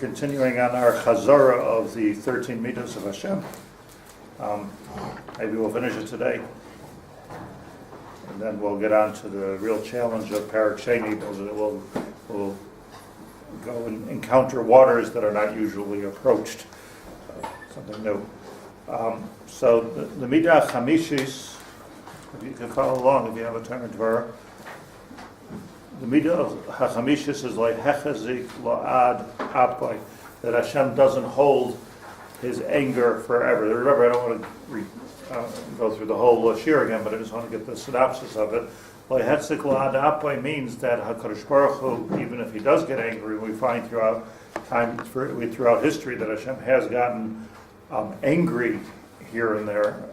continuing on our Chazara of the 13 Midos of Hashem. Maybe we'll finish it today. And then we'll get on to the real challenge of Perek Sheni, because we'll go and encounter waters that are not usually approached. Something new. So the Midah Chamishis, if you can follow along if you have a Tomer Devorah. The Midah HaChamishis is like Hechazik La'ad Apai, that Hashem doesn't hold His anger forever. Remember, I don't want to go through the whole shir again, but I just want to get the synopsis of it. Like Hechazik La'ad Apai means that HaKadosh Baruch Hu, even if He does get angry, we find throughout history that Hashem has gotten angry here and there.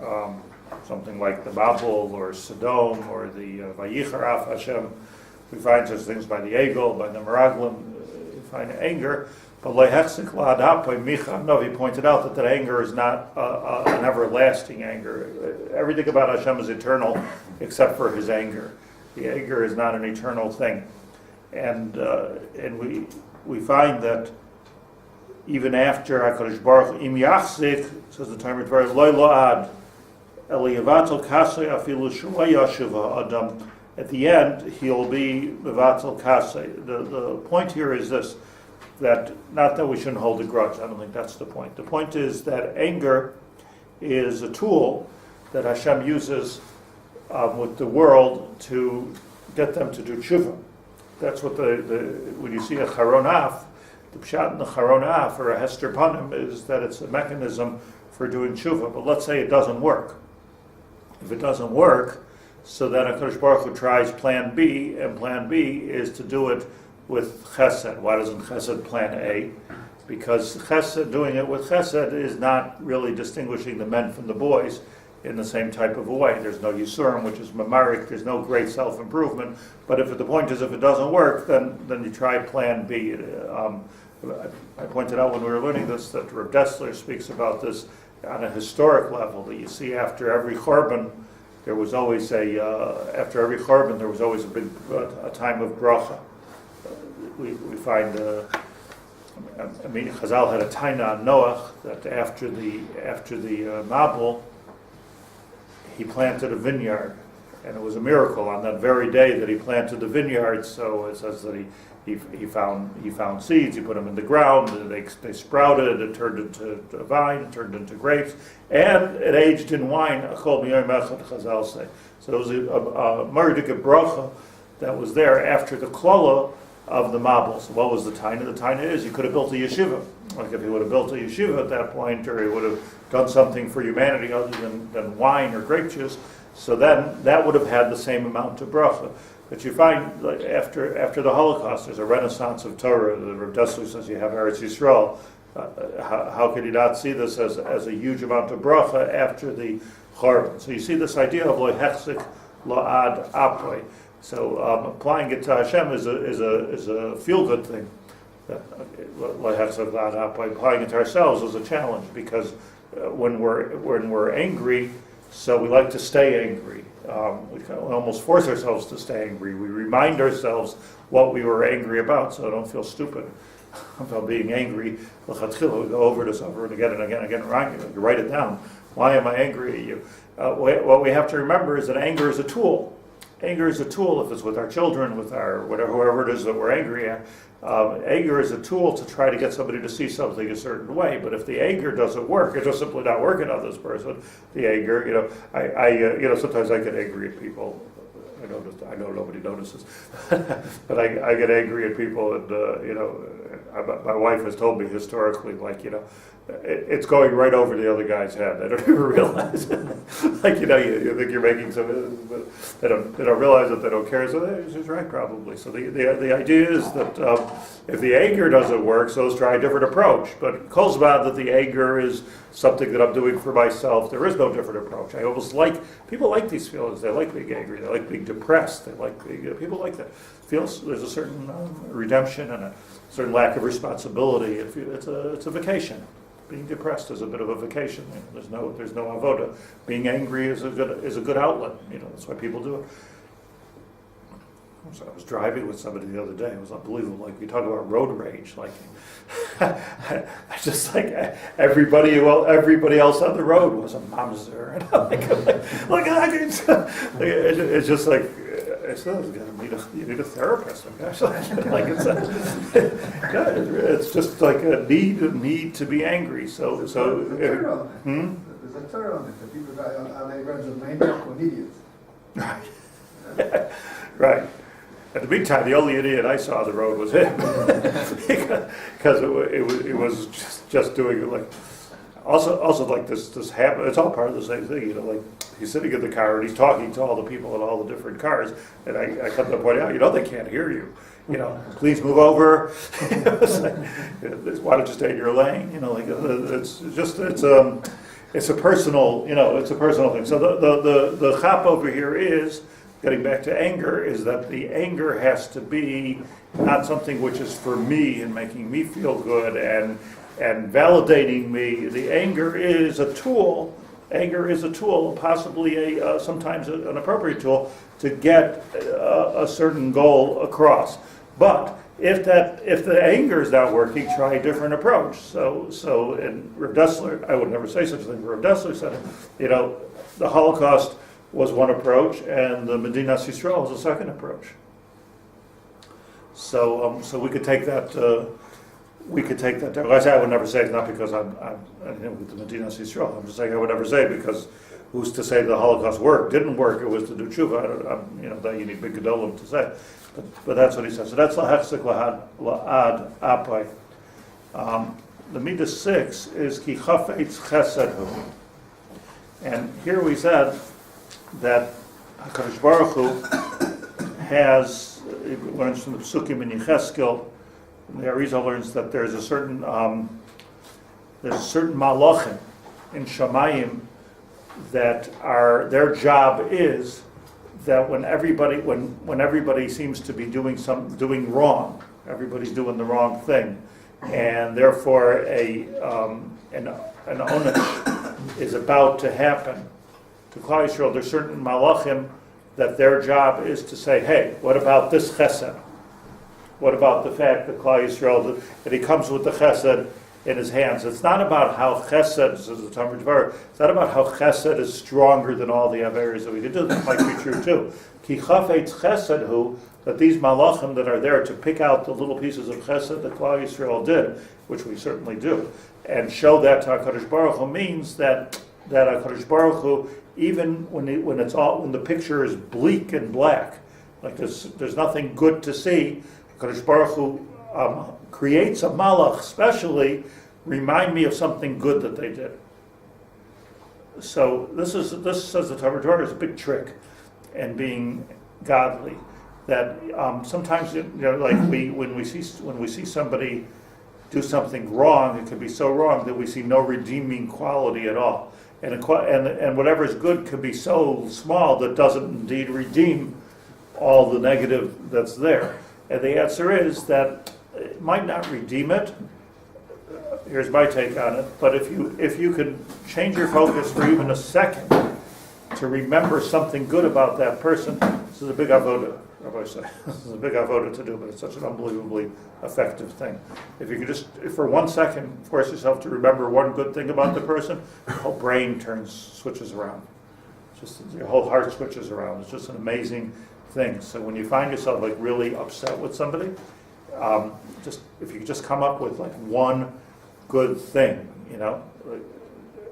Something like the Babel or Sodom or the Vayicharaf Hashem. We find such things by the Egel, by the Meraglim, we find anger. But Lehechzik La'adapai, Micha Novi pointed out that anger is not an everlasting anger. Everything about Hashem is eternal except for His anger. The anger is not an eternal thing. And we find that even after HaKadosh Baruch Hu, Im Yachzik, says the Tomer Devorah, Loi La'ad, Eliyavatol Kasei Afilu Shua Yashuva Adam. At the end, he'll be Mevatel Kasei. The point here is this, that not that we shouldn't hold a grudge. I don't think that's the point. The point is that anger is a tool that Hashem uses with the world to get them to do tshuva. That's what when you see a charonaf, the pshat in the charonaf or a hester panim is that it's a mechanism for doing tshuva. But let's say it doesn't work. If it doesn't work, so then HaKadosh Baruch Hu tries plan B, and plan B is to do it with chesed. Why doesn't chesed plan A? Because chesed, doing it with chesed is not really distinguishing the men from the boys in the same type of a way. There's no yisurim, which is mamarik, there's no great self-improvement, but if the point is if it doesn't work, then you try plan B. I pointed out when we were learning this that Reb Dessler speaks about this on a historic level, that you see after every Chorban, there was always after every Chorban, there was always a time of bracha. We find, Chazal had a taina on Noach that after the Mabul, he planted a vineyard, and it was a miracle on that very day that he planted the vineyard. So it says that he found seeds, he put them in the ground, they sprouted, it turned into a vine, it turned into grapes, and it aged in wine. Chazal say. So it was a mardika bracha that was there after the klola of the Mabul. So what was the taina? The taina is you could have built a yeshiva. Like if he would have built a yeshiva at that point, or he would have done something for humanity other than wine or grape juice, so then that would have had the same amount of bracha. But you find like, after the Holocaust, there's a renaissance of Torah. The Reb Dessler says you have Eretz Yisrael. How could you not see this as a huge amount of bracha after the Chorban? So you see this idea of lo hechzik la'ad apoy. So applying it to Hashem is a feel-good thing. Lo hechzik la'ad apoy. Applying it to ourselves is a challenge, because when we're angry, so we like to stay angry. We almost force ourselves to stay angry. We remind ourselves what we were angry about, so I don't feel stupid about being angry. We go over this over and again and again and again. You write it down. Why am I angry at you? What we have to remember is that anger is a tool. Anger is a tool if it's with our children, with our whoever it is that we're angry at. Anger is a tool to try to get somebody to see something a certain way. But if the anger doesn't work, it's just simply not working on this person. The anger, I sometimes I get angry at people. I know nobody notices, but I get angry at people, and my wife has told me historically, it's going right over the other guy's head. They don't even realize it. You think you're making some, but they don't realize that they don't care. So she's right, probably. So the idea is that if the anger doesn't work, so let's try a different approach. But it calls about that the anger is something that I'm doing for myself. There is no different approach. I almost people like these feelings. They like being angry. They like being depressed. They like people like that. There's a certain redemption and a certain lack of responsibility. It's a vacation. Being depressed is a bit of a vacation. There's no avoda. Being angry is a good outlet. That's why people do it. I was driving with somebody the other day. It was unbelievable. Like, we talk about road rage. Like, I just like everybody else on the road was a mamzer. It's just like I said, you need a therapist. It's just like a need to be angry. So there's a term on it. The people are they runs of maniac or idiots. Right. At the meantime, the only idiot I saw on the road was him, because it was just doing it like. Also like this habit. It's all part of the same thing, Like, he's sitting in the car and he's talking to all the people in all the different cars, and I come to point out, they can't hear you. Please move over. Why don't you stay in your lane? It's a personal thing. So the chap over here is, getting back to anger, is that the anger has to be not something which is for me and making me feel good and validating me. The anger is a tool. Anger is a tool, possibly sometimes an appropriate tool to get a certain goal across. But if the anger is not working, try a different approach. So in Rav Dessler, I would never say such a thing. Rav Dessler said, the Holocaust was one approach, and the Medinas Yisrael was a second approach. So we could take that. I say I would never say it, not because I'm with the Medinas Yisrael. I'm just saying I would never say it because who's to say the Holocaust didn't work? It was to do tshuva. That you need big gedolim to say. But that's what he says. So that's lahachzik la'ad apai. The Midas 6 is ki chafetz chesed hu. And here we said that HaKadosh Baruch Hu has, it learns from the Psukim in Yecheskel, the Arizal learns that there's a certain malachim in Shamayim that their job is that when everybody seems to be doing wrong, everybody's doing the wrong thing, and therefore an onesh is about to happen to Klal Yisrael, there's certain malachim that their job is to say, hey, what about this chesed? What about the fact that Klal Yisrael, that he comes with the chesed in his hands? It's not about how chesed, says the Tomer Devorah, it's not about how chesed is stronger than all the averis that we could do. That might be true too. Ki chafetz chesed hu, that these malachim that are there to pick out the little pieces of chesed that Klal Yisrael did, which we certainly do, and show that to HaKadosh Baruch Hu, means that HaKadosh Baruch Hu, even when the picture is bleak and black, like there's nothing good to see, HaKadosh Baruch Hu creates a malach, especially remind me of something good that they did. So this says the Tomer Devorah, is a big trick in being godly. That sometimes like when we see somebody do something wrong, it can be so wrong that we see no redeeming quality at all. And whatever is good can be so small that doesn't indeed redeem all the negative that's there. And the answer is that it might not redeem it. Here's my take on it. But if you can change your focus for even a second to remember something good about that person, this is a big avodah. This is a big avodah to do, but it's such an unbelievably effective thing. If you can just, for 1 second, force yourself to remember one good thing about the person, your whole brain switches around. Just your whole heart switches around. It's just an amazing thing. So when you find yourself like really upset with somebody, if you just come up with like one good thing,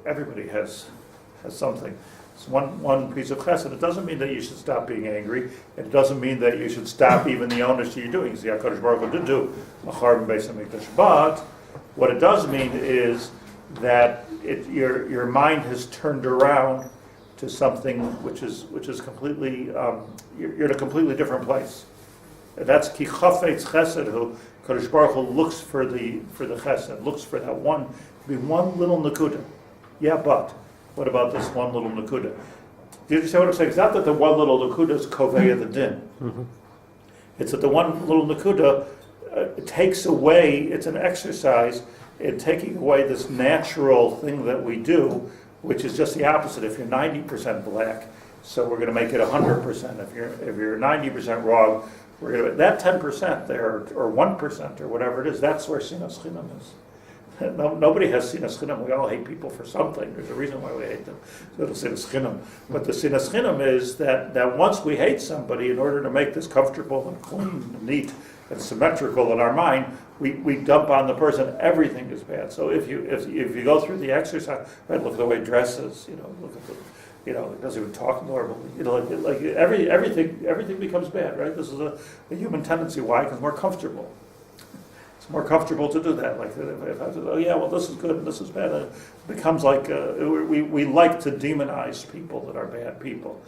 everybody has something. It's one piece of chesed. It doesn't mean that you should stop being angry. It doesn't mean that you should stop even the onus that you're doing. See, HaKadosh Baruch Hu did do a churban beis hamikdash, but what it does mean is that your mind has turned around to something which is completely you're in a completely different place. That's ki chafetz chesed hu. HaKadosh Baruch Hu looks for the chesed, looks for that one little nakuda. Yeah, but what about this one little nakuda? Do you understand what I'm saying? It's not that the one little nakuda is koveya the din. Mm-hmm. It's that the one little nakuda takes away, it's an exercise in taking away this natural thing that we do, which is just the opposite. If you're 90% black, so we're going to make it 100%. If you're 90% wrong, That 10% there, or 1%, or whatever it is, that's where sinas chinam is. Nobody has sinas chinam. We all hate people for something. There's a reason why we hate them. So it's sinas chinam. But the sinas chinam is that once we hate somebody, in order to make this comfortable and clean and neat and symmetrical in our mind, we dump on the person everything is bad. So if you go through the exercise, right, look at the way it dresses, look at the, it doesn't even talk normally. Like everything becomes bad, right? This is a human tendency. Why? Because we're comfortable. It's more comfortable to do that. Like if I say, oh yeah, well this is good and this is bad, it becomes like we like to demonize people that are bad people,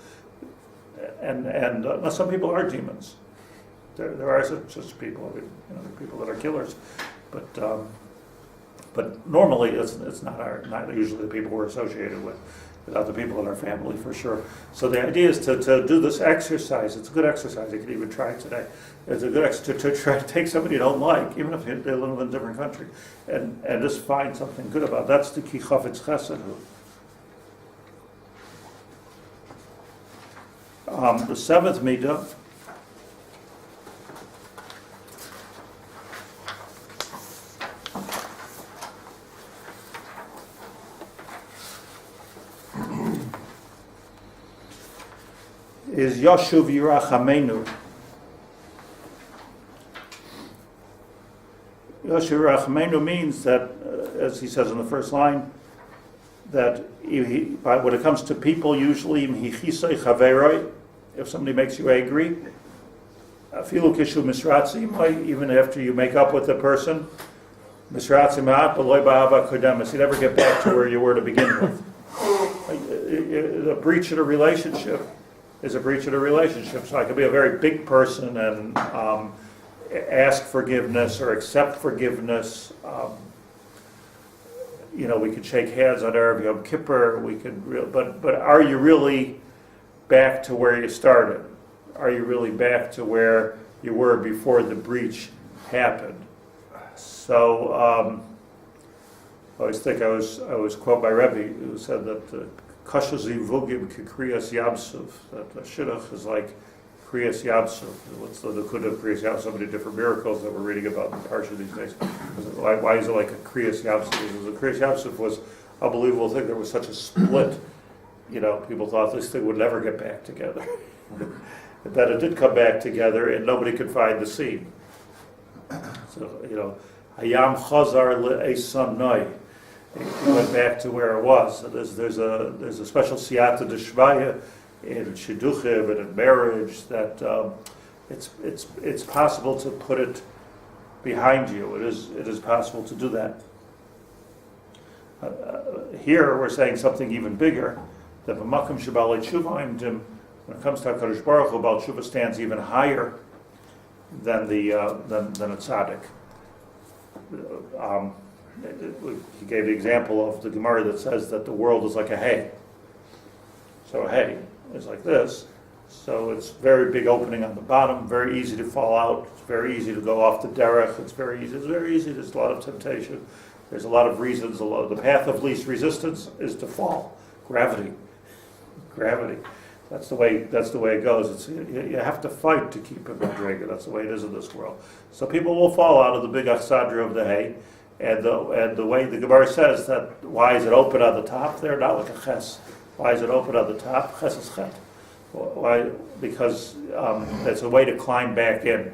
and some people are demons. There are such people, people that are killers, but normally it's not usually the people we're associated with. Without the people in our family, for sure. So the idea is to do this exercise. It's a good exercise. You can even try it today. It's a good exercise to try to take somebody you don't like, even if they live in a different country, and just find something good about it. That's the ki chafetz chesed. The seventh midah is Yashuv Yirachamenu. Yashuv Yirachamenu means that, as he says in the first line, that when it comes to people, usually if somebody makes you angry, even after you make up with the person, you never get back to where you were to begin with. The breach of a relationship is a breach of a relationship. So I could be a very big person and ask forgiveness or accept forgiveness. We could shake hands on Erev Yom Kippur. But are you really back to where you started? Are you really back to where you were before the breach happened? So I always think I was quoted by Rebbe who said that Kasha zivugim kikriyas yamsuf, that the Shlit'a is like kriyas yamsuf. What's the Nakuda of kriyas yamsuf? So many different miracles that we're reading about in the Parsha these days. Why is it like a kriyas yamsuf? Because the kriyas yamsuf was an unbelievable thing. There was such a split. People thought this thing would never get back together. But then it did come back together, and nobody could find the seam. So Hayam chazar le'esan noi. It went back to where it was. So there's a special siyata d'shvaya in shidduchim and in marriage that it's possible to put it behind you. It is possible to do that. Here we're saying something even bigger. That b'makom shebalei tshuva imdim, when it comes to HaKadosh Baruch Hu, Baal Tshuva stands even higher than a tzaddik. He gave the example of the Gemara that says that the world is like a hay. So a hay is like this. So it's very big opening on the bottom, very easy to fall out. It's very easy to go off the derech. It's very easy. There's a lot of temptation. There's a lot of reasons. The path of least resistance is to fall. Gravity. That's the way it goes. You have to fight to keep it madrega. That's the way it is in this world. So people will fall out of the big achsadra of the hay. And the way the Gemara says that, why is it open on the top there? Not like a ches. Why is it open on the top? Ches is chet. Why? Because it's a way to climb back in.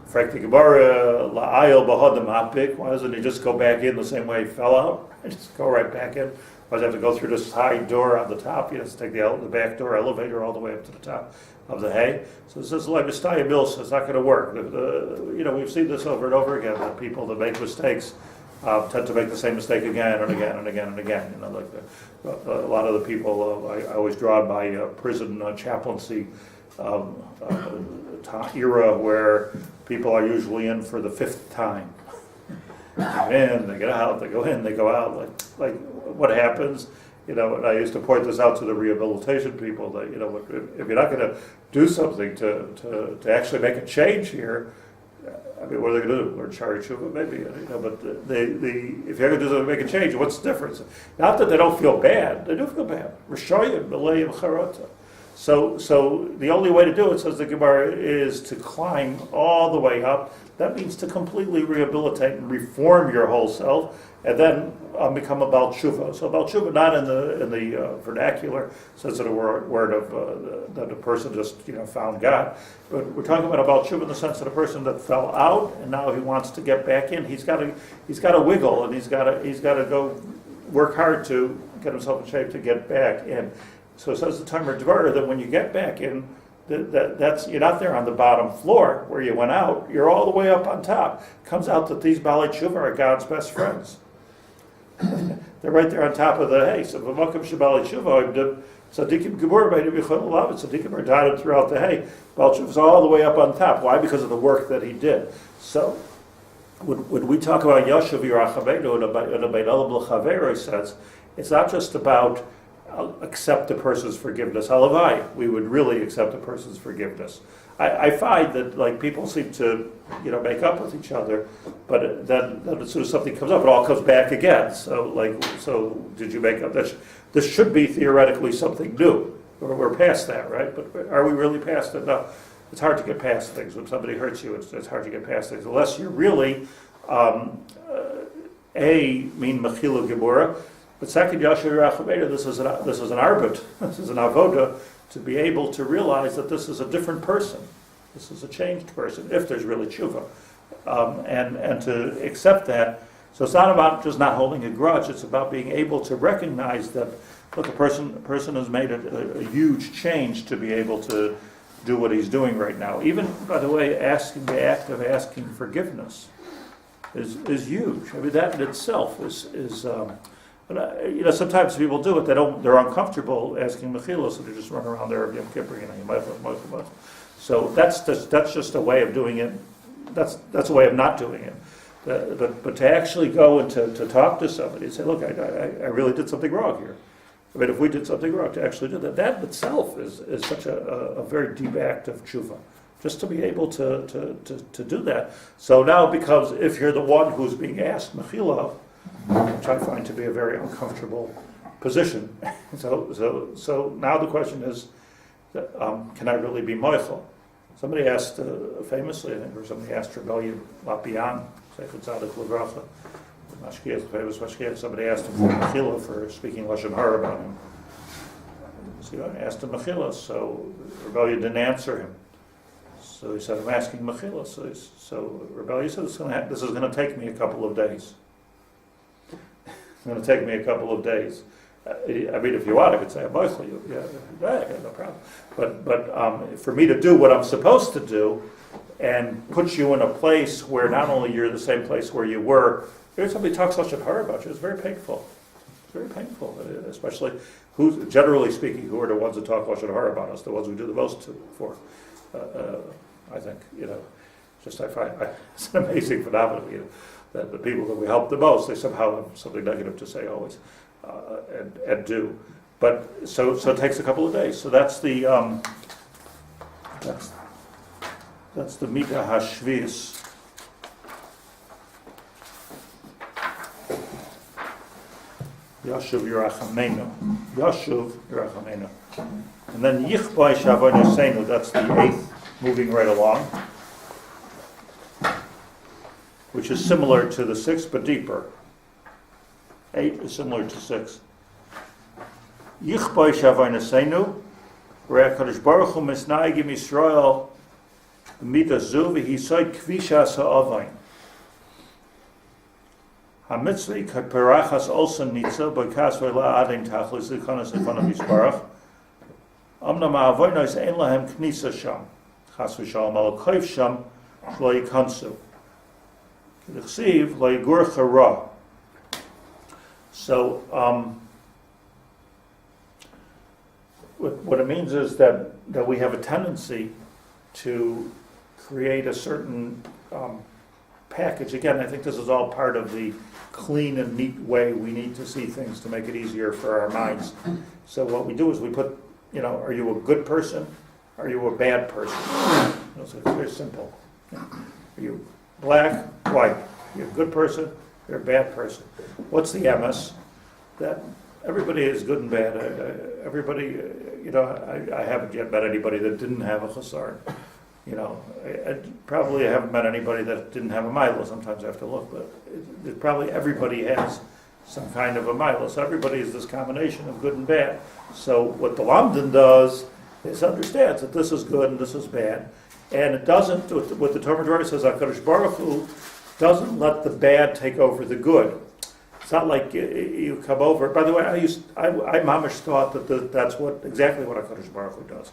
Frank the Gemara, la'ayil b'hodem hapik. Why doesn't he just go back in the same way he fell out? Just go right back in. Why does he have to go through this high door on the top? He has to take the back door elevator all the way up to the top of the hay. So it says like Mistaya Milsa, it's not going to work. We've seen this over and over again, that people that make mistakes tend to make the same mistake again and again and again and again. A lot of the people I always drawn by prison chaplaincy era, where people are usually in for the fifth time. They go in, they get out, they go in, they go out. Like what happens? And I used to point this out to the rehabilitation people that if you're not going to do something to actually make a change here, I mean, what are they going to do? Learn Shari Tshuva, maybe. But if you're going to do something to make a change, what's the difference? Not that they don't feel bad; they do feel bad. Rishayim, Malayim, Charata. So the only way to do it, says the Gemara, is to climb all the way up. That means to completely rehabilitate and reform your whole self, and then become a Baal Tshuva. So Baal Tshuva, not in the vernacular sense of the word of that the person just found God, but we're talking about a Baal Tshuva in the sense of the person that fell out and now he wants to get back in. He's got to wiggle, and he's got to go work hard to get himself in shape to get back in. So it says the Tomer Devorah that when you get back in, that's you're not there on the bottom floor where you went out. You're all the way up on top. Comes out that these Baalei Tshuva are God's best friends. They're right there on top of the hay. So v'makom shebalei tshuva tzadikim gebur b'nei b'chol olav. Tzadikim are dotted throughout the hay. Baal Tshuva is all the way up on top. Why? Because of the work that he did. So when we talk about Yashuv Yirachamenu and Bein Elam L'Chavero, says it's not just about accept a person's forgiveness. Halavai, we would really accept a person's forgiveness. I find that people seem to make up with each other, but then as soon as something comes up, it all comes back again. So did you make up? This should be theoretically something new. We're past that, right? But are we really past it? No. It's hard to get past things. When somebody hurts you, it's hard to get past things unless you're really Mechilu Gemura. But second, Yashir Rachameda, this is an arbit, this is an avoda, to be able to realize that this is a different person. This is a changed person, if there's really tshuva. And to accept that. So it's not about just not holding a grudge, it's about being able to recognize that, look, a person has made a huge change to be able to do what he's doing right now. Even, by the way, the act of asking forgiveness is huge. I mean, that in itself is sometimes people do it. They're uncomfortable asking mechila, so they just run around there Yom Kippur, So that's just a way of doing it. That's a way of not doing it. But to actually go and to talk to somebody and say, look, I really did something wrong here. I mean, if we did something wrong, to actually do that in itself is such a very deep act of tshuva. Just to be able to do that. So now it becomes, if you're the one who's being asked mechila, which I find to be a very uncomfortable position. So now the question is, can I really be moichel? Somebody asked famously, I think, or somebody asked Rabbi Yaakov Haber, somebody asked him for mechila for speaking lashon hara about him. So he asked him mechila, so Rabbi didn't answer him. So he said, I'm asking mechila. So Rabbi said, this is going to take me a couple of days. It's going to take me a couple of days. I mean, if you want, I could say, I'm mostly, no problem. But for me to do what I'm supposed to do and put you in a place where not only you're the same place where you were, if somebody talks such a horror about you, it's very painful. It's very painful, especially, generally speaking, who are the ones that talk lashon hara about us, the ones we do the most for. I think, I find it's an amazing phenomenon, that the people that we help the most, they somehow have something negative to say always, and do. But so it takes a couple of days. So that's the Mita Hashvis. Yashuv Yerachamenu. And then Yichboi Shavon Yosenu, that's the 8th, moving right along, which is similar to the 6th, but deeper. 8 is similar to 6. Yichboi Shavon Yosenu, where HaKadosh Baruch Hu Misnaigim Yisrael, Mita Zu, V'hisoi Kvishas Ha'avain. HaMitzvah Perachas also Nitza, B'kas V'la Adin Tachlis, L'chanas in front of Yisbarach. Amnam ha'avonos ein lahem knisa sham, chas v'shalom al koif sham shlo yikansu. K'dichsiv lo yigur chara. So what it means is that we have a tendency to create a certain package. Again, I think this is all part of the clean and neat way we need to see things to make it easier for our minds. So what we do is we put, are you a good person? Are you a bad person? So it's very simple. Are you black, white? You're a good person, you're a bad person. What's the emes? That everybody is good and bad. Everybody, I haven't yet met anybody that didn't have a chasar. I probably haven't met anybody that didn't have a mila. Sometimes I have to look, but probably everybody has some kind of a mila. So everybody is this combination of good and bad. So what the Lamdan does is understands that this is good and this is bad, and it doesn't. What the Tomer Devorah says, HaKadosh Baruch Hu doesn't let the bad take over the good. It's not like you come over. By the way, I mamish thought that's exactly what HaKadosh Baruch Hu does.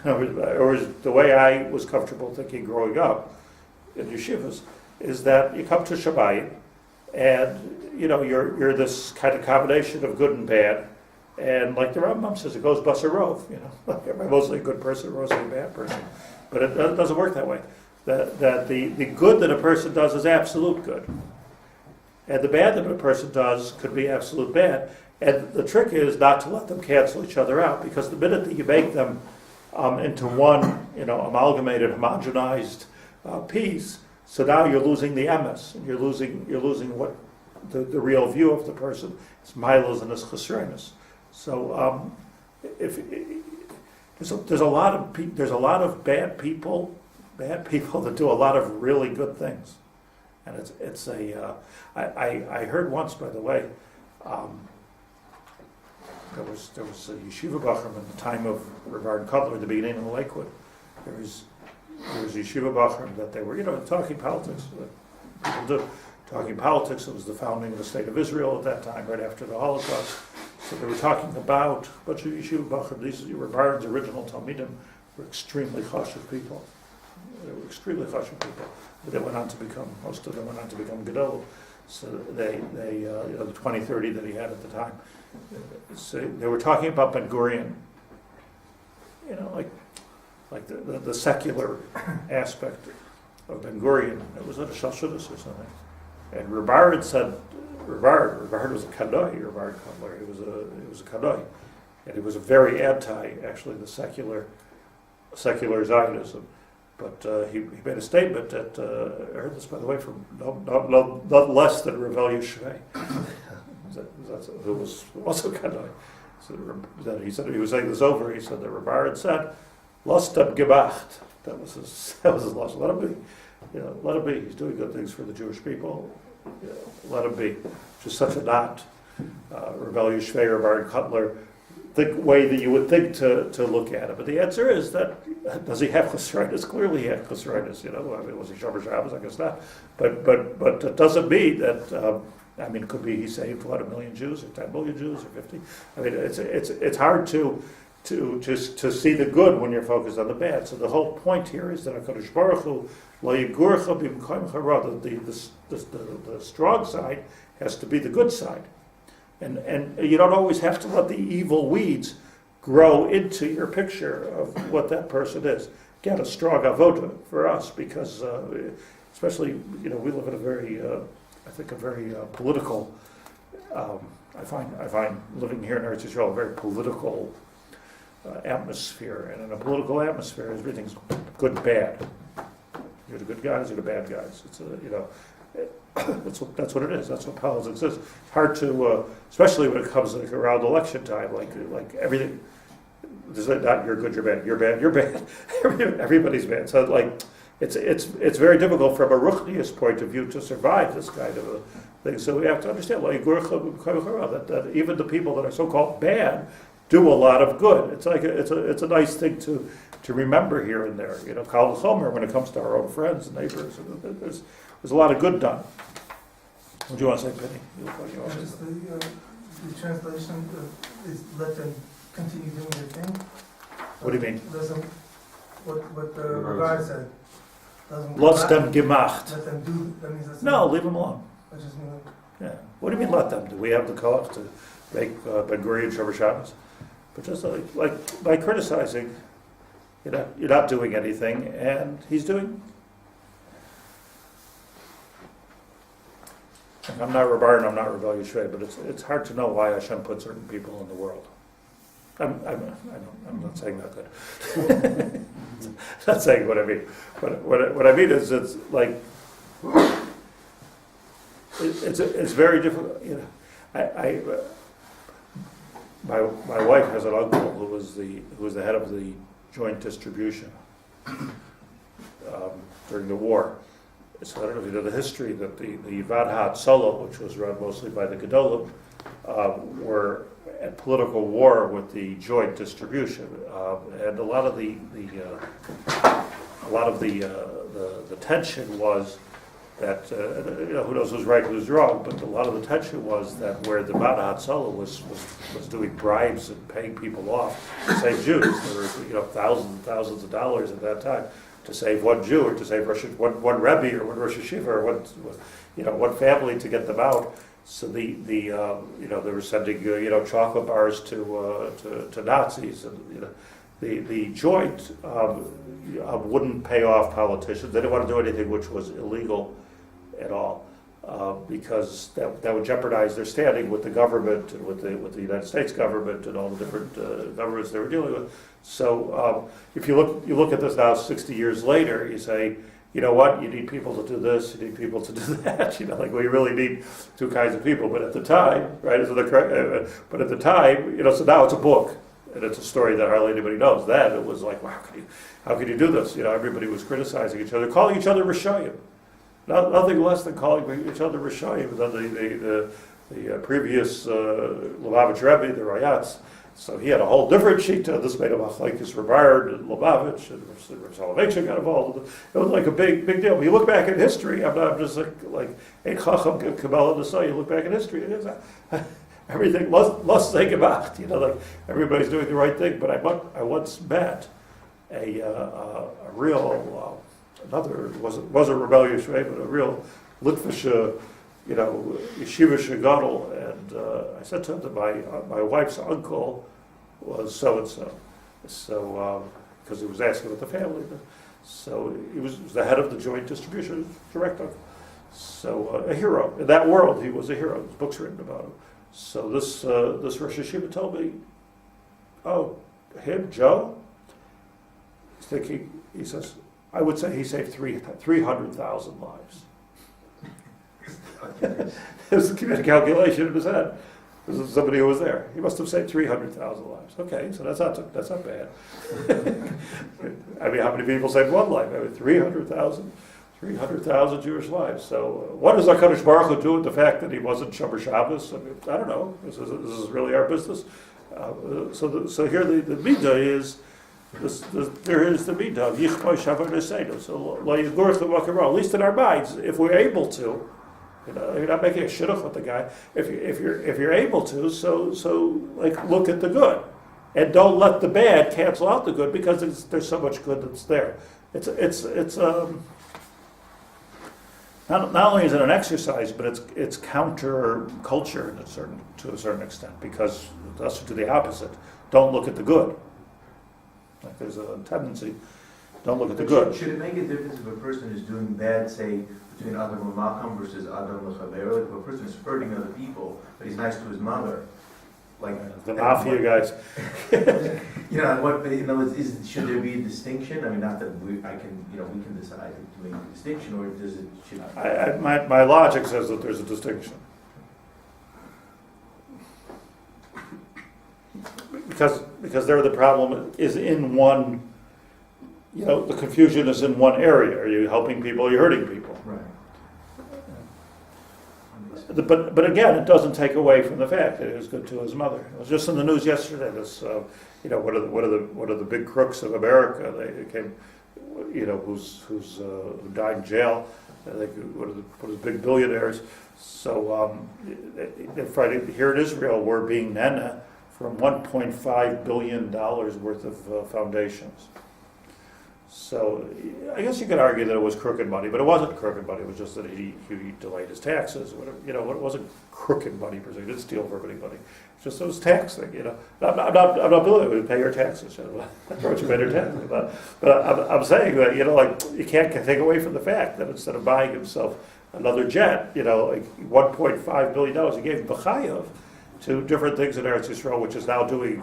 Or the way I was comfortable thinking growing up in yeshivas is that you come to Shabbat and you're this kind of combination of good and bad. And like the Rambam says, it goes basarov. I'm mostly a good person, mostly a bad person. But it doesn't work that way. That the good that a person does is absolute good. And the bad that a person does could be absolute bad. And the trick is not to let them cancel each other out, because the minute that you make them into one, amalgamated, homogenized piece, so now you're losing the emes, and you're losing what the real view of the person. It's milas and it's chesrenis. So if there's a lot of bad people that do a lot of really good things. And I heard once, by the way, there was a yeshiva bachram in the time of Rabbi Cutler, the beginning of Lakewood. There was yeshiva bachram that they were, talking politics. People do talking politics. It was the founding of the state of Israel at that time, right after the Holocaust. So they were talking about a bunch of yeshiva bachram. These were Rabbi's original talmidim. Were extremely chashuv people. They were extremely chashuv people. They went on to become, most of them went on to become Gedol. So they the 20-30 that he had at the time. So they were talking about Ben Gurion, like the secular aspect of Ben Gurion. It was at a Shalshudis or something. And Rabbi had said, Rabbi was a Kadoi, Rabbi Cutler. He was a Kadoi. And he was a very anti, actually, the secular Zionism. But he made a statement that, I heard this, by the way, from not less than Rebel Yeshvei, who was also Kadai. So he said, he was saying this over, he said that Rabbi had said, Lastem gemacht. That was his loss. Let him be. Let him be. He's doing good things for the Jewish people. Let him be. Just such a not Rebel Yeshvei, Rabbi Cutler, the way that you would think to look at it. But the answer is that, does he have cheseritis? Clearly he had cheseritis, was he Shomer Shabbos? I guess not. But it doesn't mean that, it could be he saved 1 million Jews, or 10 million Jews, or 50. It's hard to see the good when you're focused on the bad. So the whole point here is that HaKadosh Baruch Hu, lo yigurcha b'mkoim chara, the strong side has to be the good side. And you don't always have to let the evil weeds grow into your picture of what that person is. Get a strong avoda for us, because especially, we live in a very, political, I find living here in Eretz Yisrael a very political atmosphere. And in a political atmosphere, everything's good and bad. You're the good guys, you're the bad guys. It's that's what it is. That's what politics is. It's hard to, especially when it comes around election time, like everything. There's not you're good, you're bad, you're bad. Everybody's bad. So it's very difficult from a ruchnius point of view to survive this kind of a thing. So we have to understand that even the people that are so-called bad do a lot of good. It's a nice thing to remember here and there. Kal v'chomer when it comes to our own friends and neighbors. There's a lot of good done. What do you want to say, Penny? Just the translation is let them continue doing their thing. What do you mean? Doesn't what the Rabbi said doesn't. Let them gemacht. Let them do. That means that's no, leave them alone. I just mean. Yeah. What do you mean let them? Do we have the koach to make Ben Gurion Shomer Shabbos? But just like by criticizing, you're not doing anything, and he's doing. I'm not Rabbi and I'm not Rebel Yeshvei, but it's hard to know why Hashem put certain people in the world. I'm not saying that good. Not saying what I mean. What I mean is it's like it's very difficult. my wife has an uncle who was the head of the joint distribution during the war. So I don't know if you know the history that the Vadhat Solo, which was run mostly by the Gedolim, were at political war with the joint distribution, and a lot of the tension was that who knows who's right, who's wrong, but a lot of the tension was that where the Vadhat Solo was doing bribes and paying people off to save Jews. There were thousands and thousands of dollars at that time to save one Jew, or to save one Rebbe, or one Rosh Hashiva, or one family to get them out. So they were sending chocolate bars to Nazis, and the joint wouldn't pay off politicians. They didn't want to do anything which was illegal at all, because that would jeopardize their standing with the government and with the United States government and all the different governments they were dealing with. So if you look at this now, 60 years later, you say, you know what? You need people to do this. You need people to do that. We really need two kinds of people. But at the time, right? But at the time, so now it's a book, and it's a story that hardly anybody knows. Then it was like, wow, how can you do this? Everybody was criticizing each other, calling each other Rishayim. Nothing less than calling each other Rishayim. And then the previous Lubavitch Rebbe, the Rayatz. So he had a whole different sheet. This made him like his Ribard and Lubavitch, and Soloveitchik got involved. It was like a big deal. When you look back at history, I'm just like Ein Chacham Kabbalah Nesai. You look back at history, it is everything must say gemacht. Everybody's doing the right thing. But I once met a real another wasn't rebellious way, but a real Litvish yeshiva gadol, and I said to him that my wife's uncle was so and so, because he was asking about the family. So he was the head of the joint distribution director. So a hero in that world, he was a hero. There's books written about him. So this Rosh Hashiva told me, oh, him, Joe. He's thinking. He says, I would say he saved 300,000 lives. It was a calculation in his head. This is somebody who was there. He must have saved 300,000 lives. Okay, so that's not bad. I mean, how many people saved one life? 300,000 Jewish lives. So what does HaKadosh Baruch Hu do with the fact that he wasn't Shomer Shabbos? I don't know. This is really our business. So here the midah is. There is the midah of Yichmoi Shavar Neseinu. So lo yigurch l'makaro. At least in our minds, if we're able to. You're not making a shidduch with the guy. If you're able to, so look at the good, and don't let the bad cancel out the good, because there's so much good that's there. It's not only is it an exercise, but it's counter culture to a certain extent, because that's to the opposite. Don't look at the good. Like there's a tendency. Don't look at the good. Should it make a difference if a person is doing bad, say, between Adam L'Makam versus Adam L'Chaber? Like if a person is hurting other people, but he's nice to his mother, like the mafia guys. Should there be a distinction? I mean, not that we can decide to make a distinction, or does it? Should my logic says that there's a distinction. Because there the problem is in one. The confusion is in one area. Are you helping people? Or are you hurting people? Right. But again, it doesn't take away from the fact that he was good to his mother. It was just in the news yesterday. This, one of the big crooks of America. They came, who died in jail. One of the big billionaires. So here in Israel, we're being nena from $1.5 billion worth of foundations. So I guess you could argue that it was crooked money, but it wasn't crooked money. It was just that he delayed his taxes. Whatever, it wasn't crooked money per se. He didn't steal from anybody. It's just those tax thing. I'm not building it. We pay your taxes. That's what you pay your taxes. But I'm saying that you can't take away from the fact that instead of buying himself another jet, $1.5 billion, he gave B'chayav to different things in Eretz Yisrael, which is now doing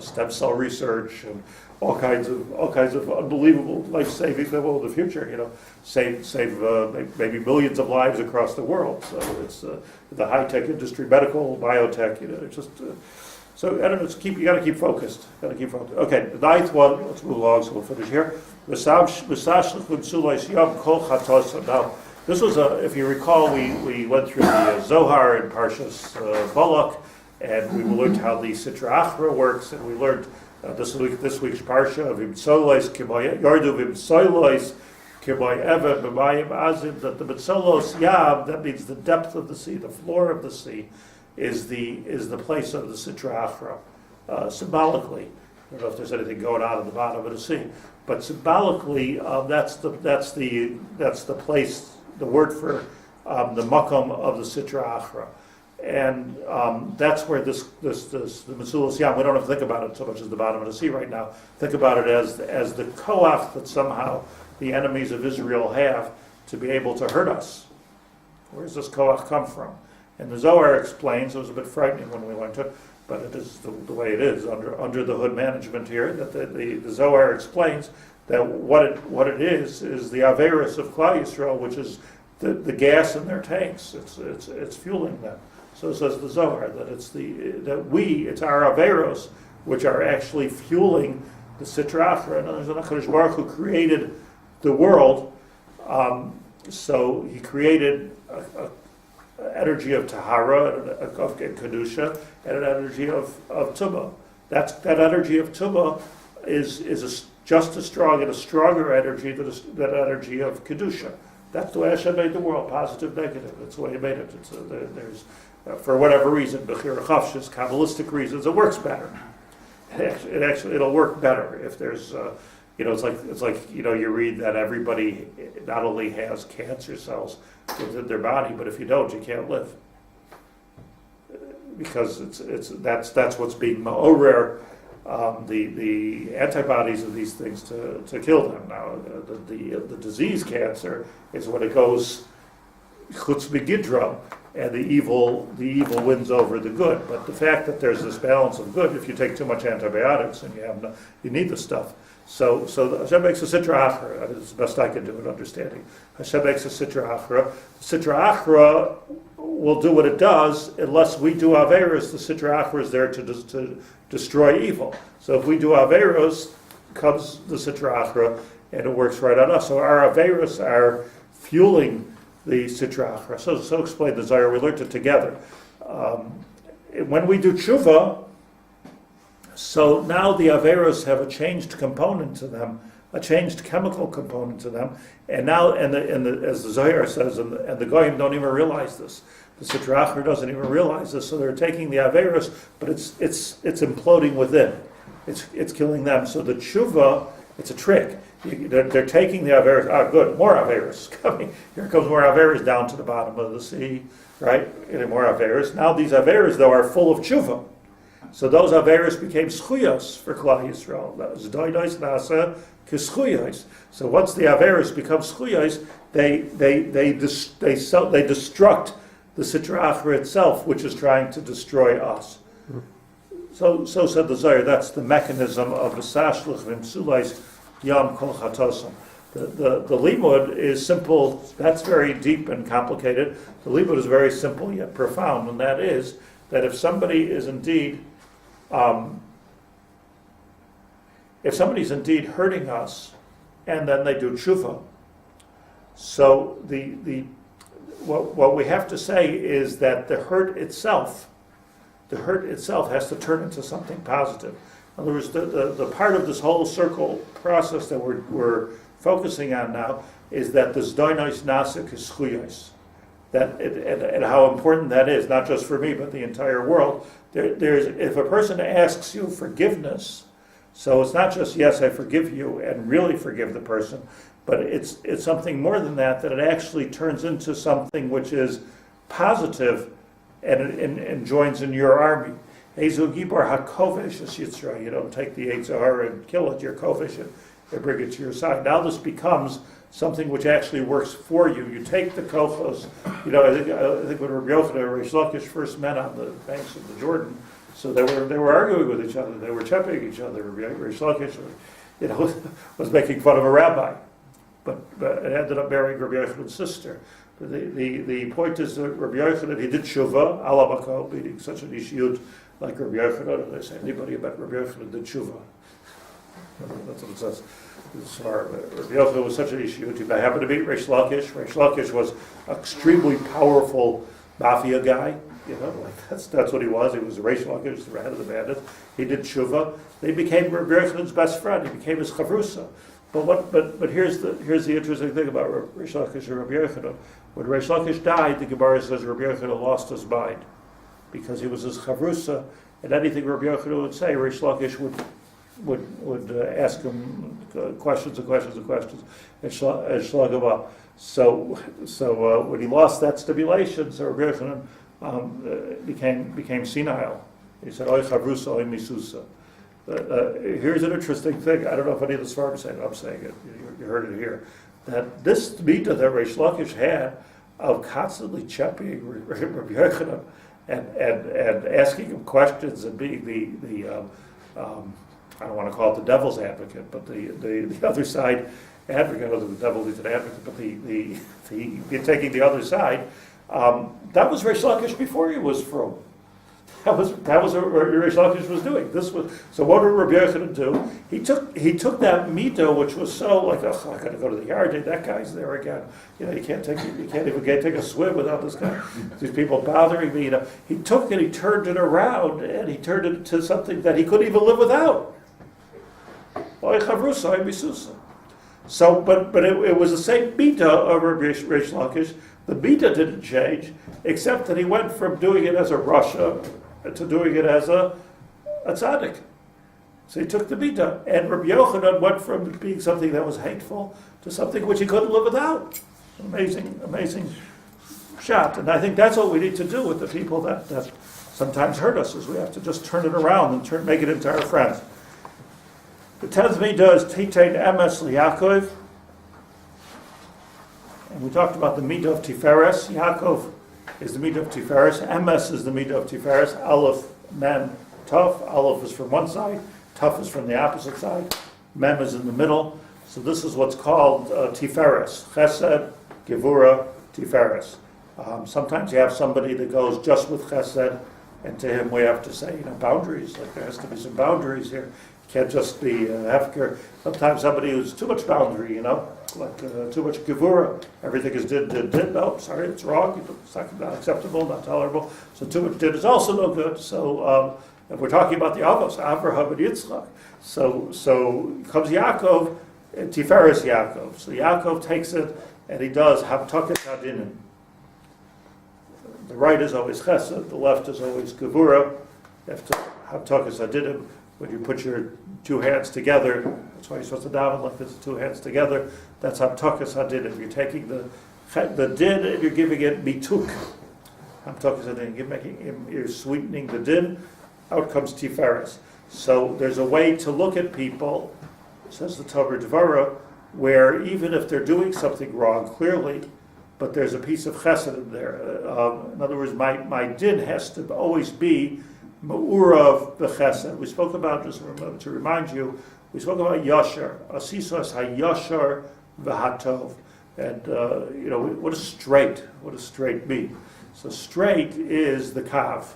stem cell research and all kinds of unbelievable life-saving that will in the future. Save maybe millions of lives across the world. So it's the high-tech industry, medical, biotech. It's just So I don't know. You got to keep focused. Okay, the ninth one. Let's move along. So we'll finish here. Now, this was if you recall, we went through the Zohar in Parshas Balak, and we learned how the Sitra Achra works, and we learned this week's Parsha of Imtsolos Yardu Imtsolos Kirboy Eva B'mayim Azim, that the Mitzolos Yam, that means the depth of the sea, the floor of the sea, is the place of the Sitra Achra, symbolically. I don't know if there's anything going on at the bottom of the sea, but symbolically, that's the place, the word for the makom of the Sitra Achra, and that's where the Mitzulos Yam. We don't have to think about it so much as the bottom of the sea right now. Think about it as the koach that somehow the enemies of Israel have to be able to hurt us. Where does this koach come from? And the Zohar explains. It was a bit frightening when we went to it, but it is the way it is under the hood management here. That the Zohar explains that what it is the Averis of Klal Yisrael, which is the gas in their tanks. It's fueling them. So says the Zohar that it's our Averos which are actually fueling the Sitra Achra. And there's an HaKadosh Baruch who created the world. So he created an energy of Tahara, of Kedusha, and an energy of Tumah. That energy of Tumah is just as strong and a stronger energy than that energy of Kedusha. That's the way Hashem made the world, positive, negative. That's the way He made it. There's for whatever reason, Bechira Chavshis, Kabbalistic reasons, it works better. It'll work better if there's, it's like you read that everybody not only has cancer cells within their body, but if you don't, you can't live. Because that's what's being ma'orer, the antibodies of these things to kill them. Now, the disease cancer is when it goes chutz begidra, and the evil wins over the good. But the fact that there's this balance of good, if you take too much antibiotics and you need the stuff. So Hashem makes a Sitra Achra. It's the best I can do in understanding. Hashem makes a Sitra Achra. Sitra Achra will do what it does unless we do Averos. The Sitra Achra is there to destroy evil. So if we do Averos, comes the Sitra Achra, and it works right on us. So our Averos are fueling the Sitra Achra. So explain the Zohar. We learned it together. When we do tshuva, so now the Averos have a changed component to them, a changed chemical component to them, and now, as the Zohar says, and the Goyim don't even realize this. The Sitra Achra doesn't even realize this, so they're taking the Averos, but it's imploding within. It's killing them. So the tshuva, it's a trick. They're taking the Averos. Good, more Averos coming. Here comes more Averos down to the bottom of the sea, right? Getting more Averos. Now these Averos, though, are full of tshuva. So those Averos became schuyos for Klal Yisrael. That was doidos nasa k'schuyos. So once the Averos become schuyos, they destruct the Sitra Achra itself, which is trying to destroy us. So said the Zohar. That's the mechanism of the sashlich v'imsulais yam kol chatosam. The limud is simple. That's very deep and complicated. The limud is very simple yet profound, and that is that if somebody is indeed hurting us, and then they do tshuva, so what we have to say is that the hurt itself has to turn into something positive. In other words, the part of this whole circle process that we're focusing on now is that the zdoinos nasik is schuyos. And how important that is, not just for me, but the entire world. If a person asks you forgiveness, so it's not just, yes, I forgive you, and really forgive the person, but it's something more than that it actually turns into something which is positive and joins in your army. Ezu Gibor HaKovesh is Yitzra. You don't take the Eitzahar and kill it, you're Kovesh, and bring it to your side. Now this becomes something which actually works for you. You take the kochos. I think when Rabbi Yochanan and Reish Lakish first met on the banks of the Jordan, so they were arguing with each other. They were chepping each other. Reish Lakish, was making fun of a rabbi, but it ended up marrying Rabbi Yochanan's sister. The point is that Rabbi Yochanan, he did tshuva, ala makol, meaning such an ishiyut like Rabbi Yochanan, and they say anybody about Rabbi Yochanan did tshuva. That's what it says. Rabbi Yochanan was such an ishiyut. He happened to meet Reish Lakish. Reish Lakish was an extremely powerful mafia guy. Like that's what he was. He was Reish Lakish, the head of the bandits. He did tshuva. They became Rabbi Yochanan's best friend. He became his chavrusa. But here's the interesting thing about Reish Lakish and Rabbi Yochanan. When Reish Lakish died, the Gemara says Rabbi Yochanan lost his mind because he was his chavrusa, and anything Rabbi Yochanan would say, Reish Lakish would ask him questions and shlag him up. So when he lost that stimulation, so Rabbi Yochanan became senile. He said, "Oy chavrusa, oy misusa." Here's an interesting thing. I don't know if any of the Svarim say it. I'm saying it. You heard it here. That this mita that Reish Lakish had of constantly championing Rabbi Yochanan and asking him questions and being the I don't want to call it the devil's advocate, but the other side advocate, or the devil is an advocate, but the taking the other side, that was Reish Lakish before he was from. That was what Reish Lakish was doing. So what did Rabbi Yochanan do? He took that mito, which was so like, oh, I got to go to the yard. That guy's there again. You can't even take a swim without this guy. These people bothering me. He took it, he turned it around, and he turned it into something that he couldn't even live without. So, but it was the same mita of Reish Lakish. The mita didn't change, except that he went from doing it as a rasha to doing it as a tzaddik. So he took the mita, and Rabbi Yochanan went from being something that was hateful to something which he couldn't live without. Amazing shot. And I think that's what we need to do with the people that sometimes hurt us, is we have to just turn it around and make it into our friends. The 10th mita is Titein Emes Yaakov. And we talked about the mita of Tiferes. Yaakov is the mita of Tiferes. Emes is the mita of Tiferes. Aleph, Mem, Tuf. Aleph is from one side. Tuf is from the opposite side. Mem is in the middle. So this is what's called Tiferes. Chesed, Gevura, Tiferes. Sometimes you have somebody that goes just with Chesed, and to him we have to say, boundaries. Like there has to be some boundaries here. You can't just be hefker. Sometimes somebody who's too much boundary, like too much gevura. Everything is did. No, sorry, it's wrong. It's not acceptable, not tolerable. So too much did is also no good. So if we're talking about the Avos, Avraham and Yitzchak. So comes Yaakov, Tiferes Yaakov. So Yaakov takes it and he does Hamtaket Hadinim. The right is always Chesed, the left is always Gevura. You have to Hamtaket Hadinim. When you put your two hands together, that's why you're supposed to daven like this, two hands together. That's Hamtakas Hadinim. You're taking the din and you're giving it mituk. Hamtakas Hadinim. You're sweetening the din. Out comes Tiferes. So there's a way to look at people, says the Tomer Devorah, where even if they're doing something wrong, clearly, but there's a piece of chesed in there. In other words, my din has to always be Ma'urav b'chesed. We spoke about, just to remind you, we spoke about yashar, asisas hayashar v'hatov, and what does straight mean? So straight is the kav,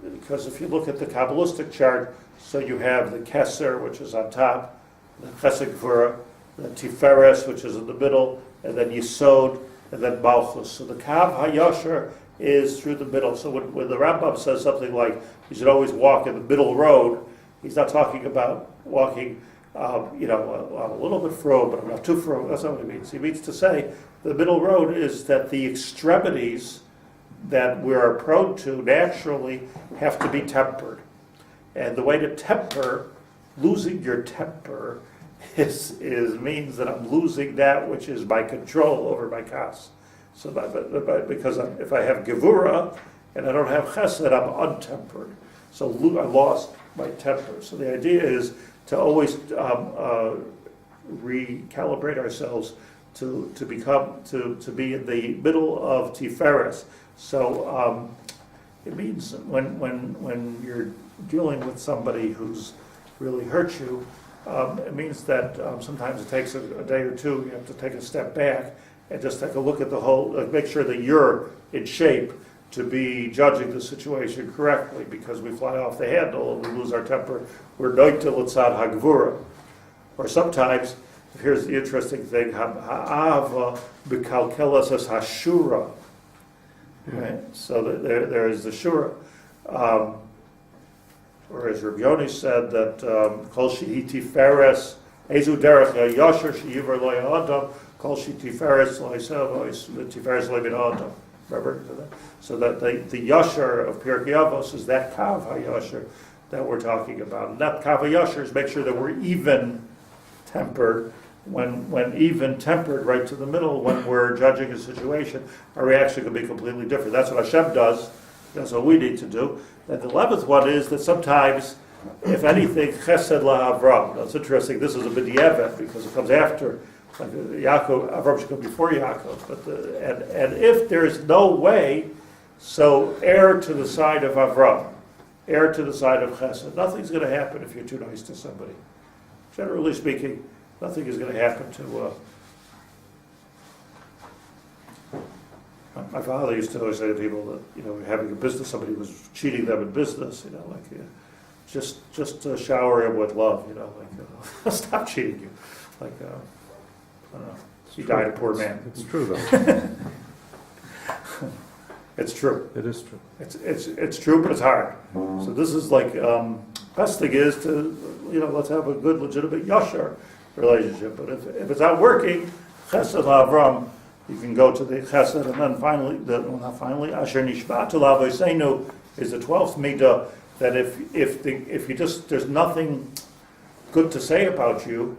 because if you look at the Kabbalistic chart, so you have the keser, which is on top, the chesed gvura, the tiferes, which is in the middle, and then yisod, and then malchus. So the kav hayashar is through the middle. So when the Rambam says something like you should always walk in the middle road, he's not talking about walking, a little bit fro, but not too fro. That's not what he means. He means to say the middle road is that the extremities that we're prone to naturally have to be tempered. And the way to temper, losing your temper, means that I'm losing that which is my control over my kas. So because if I have gevura and I don't have chesed, I'm untempered. So I lost my temper. So the idea is to always recalibrate ourselves to be in the middle of tiferes. So it means when you're dealing with somebody who's really hurt you, it means that sometimes it takes a day or two. You have to take a step back and just take a look at the whole, make sure that you're in shape to be judging the situation correctly, because we fly off the handle and we lose our temper. We're noitel l'tzad hagvura. Or sometimes, here's the interesting thing, ha'ava b'kalkelas as hashura. Right? So there is the shura. Or as Rabbi Yoni said, that kol shehi tiferes ezu derech yasher sheyiver lo yadam kol shehi tiferes lo yisavos tiferes lo bin adam. Remember? So that the yasher of Perek Avos is that kav hayasher that we're talking about. And that kav hayasher is make sure that we're even tempered. When even tempered right to the middle, when we're judging a situation, our reaction can be completely different. That's what Hashem does. That's what we need to do. And the 11th one is that sometimes, if anything, chesed la'avram. That's interesting. This is a b'di'evet because it comes after. Like Yaakov, Avram should come before Yaakov. But and if there's no way, so err to the side of Avram, err to the side of chesed. Nothing's going to happen if you're too nice to somebody. Generally speaking, nothing is going to happen to. My father used to always say to people that, having a business, somebody was cheating them in business, just shower him with love, stop cheating you. I don't know, he died a poor man. It's true though. It's true. It is true. It's true, but it's hard. So this is best thing is to, let's have a good, legitimate yashar relationship. But if it's not working, chesed Avram, you can go to the chesed, and then finally, asher nishbatu la'avoseinu is the 12th midah, that if you just, there's nothing good to say about you,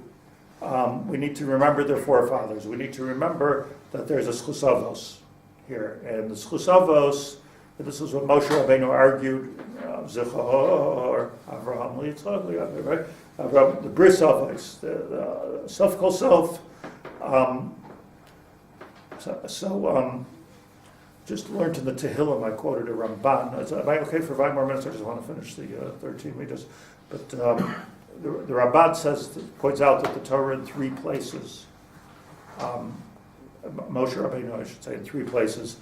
we need to remember their forefathers. We need to remember that there's a schus avos here, and the schus avos, this is what Moshe Rabbeinu argued, Zechor, Avraham, Yitzchak, right? Avraham, the bris avos, the self kol self. Just learned in the Tehillim, I quoted a Ramban. Am I okay for 5 more minutes? I just want to finish the 13 meters. But the Ramban points out that the Torah in 3 places, Moshe Rabbeinu, I should say, in 3 places,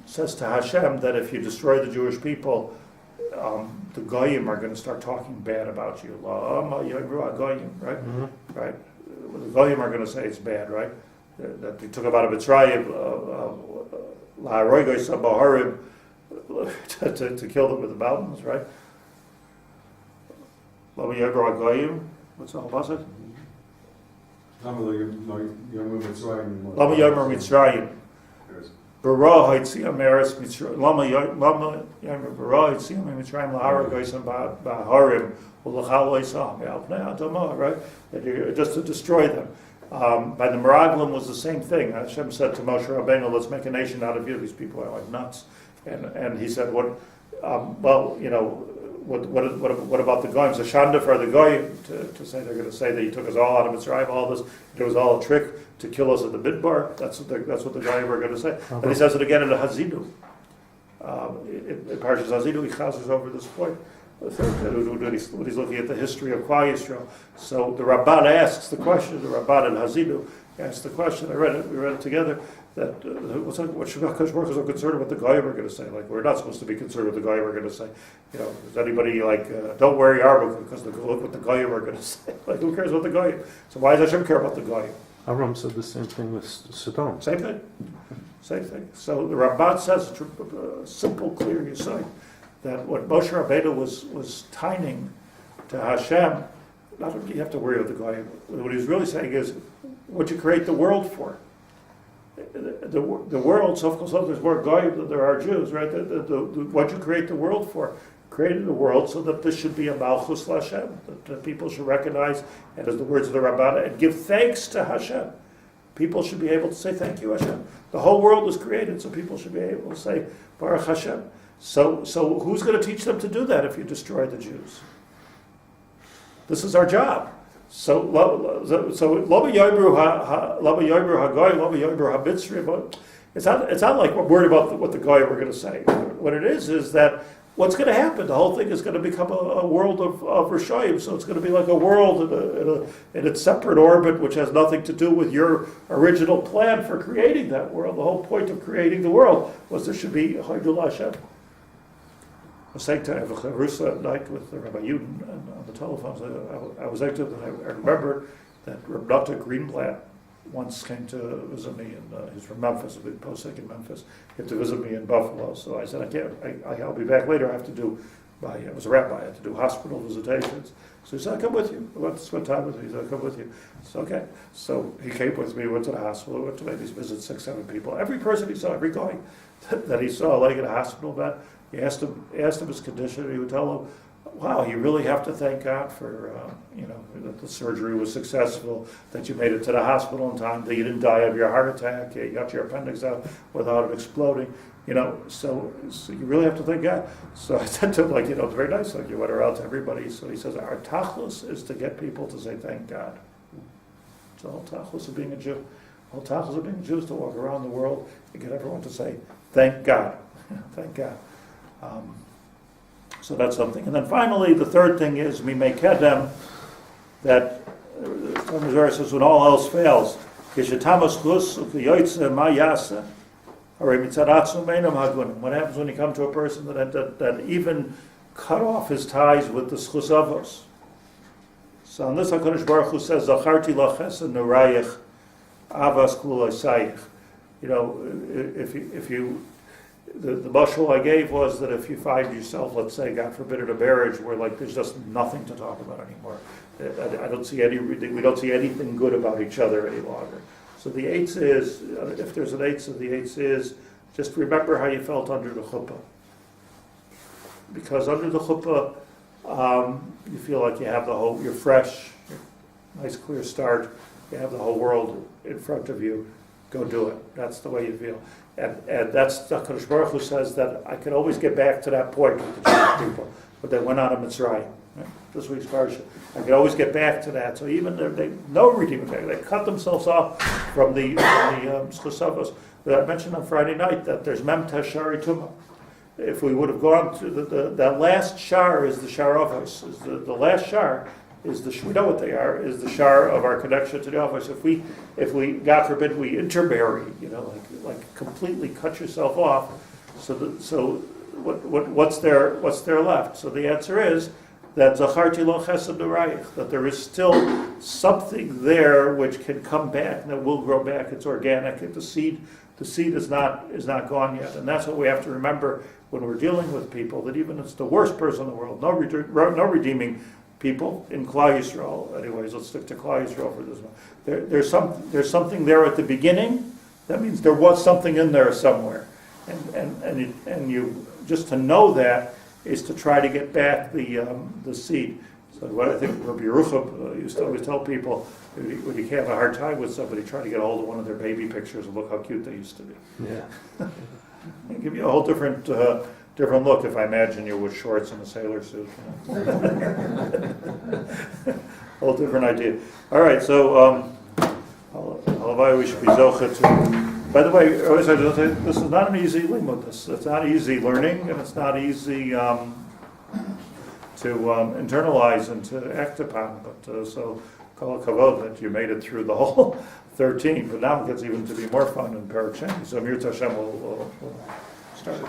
says to Hashem that if you destroy the Jewish people, the Goyim are going to start talking bad about you. Right? Mm-hmm. Right? The Goyim are going to say it's bad, right? That they took him out of Mitzrayim, to kill them with the mountains, right? What's the whole pasuk? Lama Yomer Mitzrayim. Bara Haitziam Eretz Mitzrayim. Lama Yomer Bara Haitziam Mitzrayim Lahara Goysam Baharim Ulachal Oisam Alpnei Adamah. Right? Just to destroy them. By the Meraglim was the same thing. Hashem said to Moshe Rabbeinu, "Let's make a nation out of you." These people are like nuts, and he said, "What? What about the goyim? It's a shanda for the goyim to say they're going to say that he took us all out of Mitzrayim. All this, it was all a trick to kill us at the Midbar. That's what the goyim are going to say." And he says it again in the Hazidu. In Parshas Hazidu, he chazes over this point. When he's looking at the history of Klal Yisrael. So the Ramban asks the question, the Ramban and Hazidu asks the question, we read it together, that what Shabbat Baruch is so concerned with the Goyim are going to say. Like, we're not supposed to be concerned with the Goyim are going to say. Is anybody don't worry our book because look what the Goyim are going to say. Like, who cares about the Goyim? So why does Hashem care about the Goyim? Avram said the same thing with Sodom. Same thing. So the Ramban says, simple, clear Yesod, that what Moshe Rabbeinu was tining to Hashem, not that you have to worry about the Goyim. What he's really saying is, what you create the world for. The world, so of course there's more Goyim than there are Jews, right? What you create the world for. Created the world so that this should be a Malchus Hashem, that people should recognize, and as the words of the Ramban, and give thanks to Hashem. People should be able to say, thank you, Hashem. The whole world was created, so people should be able to say, Baruch Hashem. So who's going to teach them to do that if you destroy the Jews? This is our job. So Lama Yoibru HaGoy, Lama Yoibru HaMitzri. It's not like we're worried about what the Goy were going to say. What it is that what's going to happen? The whole thing is going to become a world of Rishayim, so it's going to be like a world in its separate orbit, which has nothing to do with your original plan for creating that world. The whole point of creating the world was there should be Haidul Hashem. I was saying to have a charusa at night with Rabbi Yudin on the telephone. I was active, and I remember that Rabbi Nata Greenblatt once came to visit me, and he's from Memphis, a big posek in Memphis. He came to visit me in Buffalo, so I said, I'll be back later. I have to do, I was a rabbi, I had to do hospital visitations. So he said, I'll come with you. I want to spend time with me. He said, I'll come with you. So, okay. So he came with me, went to the hospital, went to maybe visit 6, 7 people. Every person he saw, every guy that he saw laying in a hospital bed, he asked him his condition, and he would tell him, wow, you really have to thank God for, that the surgery was successful, that you made it to the hospital in time, that you didn't die of your heart attack, you got your appendix out without it exploding, so you really have to thank God. So I said to him, it's very nice, you went around to everybody. So he says, our tachlis is to get people to say thank God. It's the whole tachlis of being a Jew. The whole tachlis of being a Jew is to walk around the world and get everyone to say thank God. Thank God. So that's something. And then finally, the third thing is, we make kedem, that Tomer Devorah says, when all else fails, what happens when you come to a person that even cut off his ties with the schus avos? So on this, HaKadosh Baruch Hu says, Zacharti la chesed norayich avas kulosayich. If you the mashal I gave was that if you find yourself, let's say, God forbid, in a marriage where there's just nothing to talk about anymore, we don't see anything good about each other any longer. So the eitz is, if there's an eitz, the eitz is just remember how you felt under the chuppah, because under the chuppah you feel like you have you're fresh, nice clear start, you have the whole world in front of you. Go do it. That's the way you feel. And that's HaKadosh Baruch Hu says that I can always get back to that point with the Jewish people, but they went out of Mitzrayim. Right? This week's parsha. I can always get back to that. So even they no redeeming factor. They cut themselves off from the schusavos. But I mentioned on Friday night that there's Mem Tesh Shari Tumah. If we would have gone to that last shar is the shar of us. Is the last shar is we know what they are, is the shar of our connection to the office. If we God forbid we intermarry, like completely cut yourself off, so what's there left? So the answer is that zacharti lo chesed norayich, that there is still something there which can come back and that will grow back. It's organic. The seed is not gone yet, and that's what we have to remember when we're dealing with people. That even if it's the worst person in the world, no redeeming people in Klal Yisrael. Anyways, let's stick to Klal Yisrael for this one. There's something there at the beginning. That means there was something in there somewhere, and you just to know that is to try to get back the seed. So what I think Rabbi Yaacov used to always tell people, when you have a hard time with somebody, try to get a hold of one of their baby pictures and look how cute they used to be. Yeah. And give you a whole different look if I imagine you with shorts and a sailor suit. Whole different idea. All right, so Halavai, we should be zocha to. By the way, this is not an easy limud. It's not easy learning, and it's not easy to internalize and to act upon. But so kol kavod that you made it through the whole 13. But now it gets even to be more fun in Perek Sheni. So Mir Tashem will start.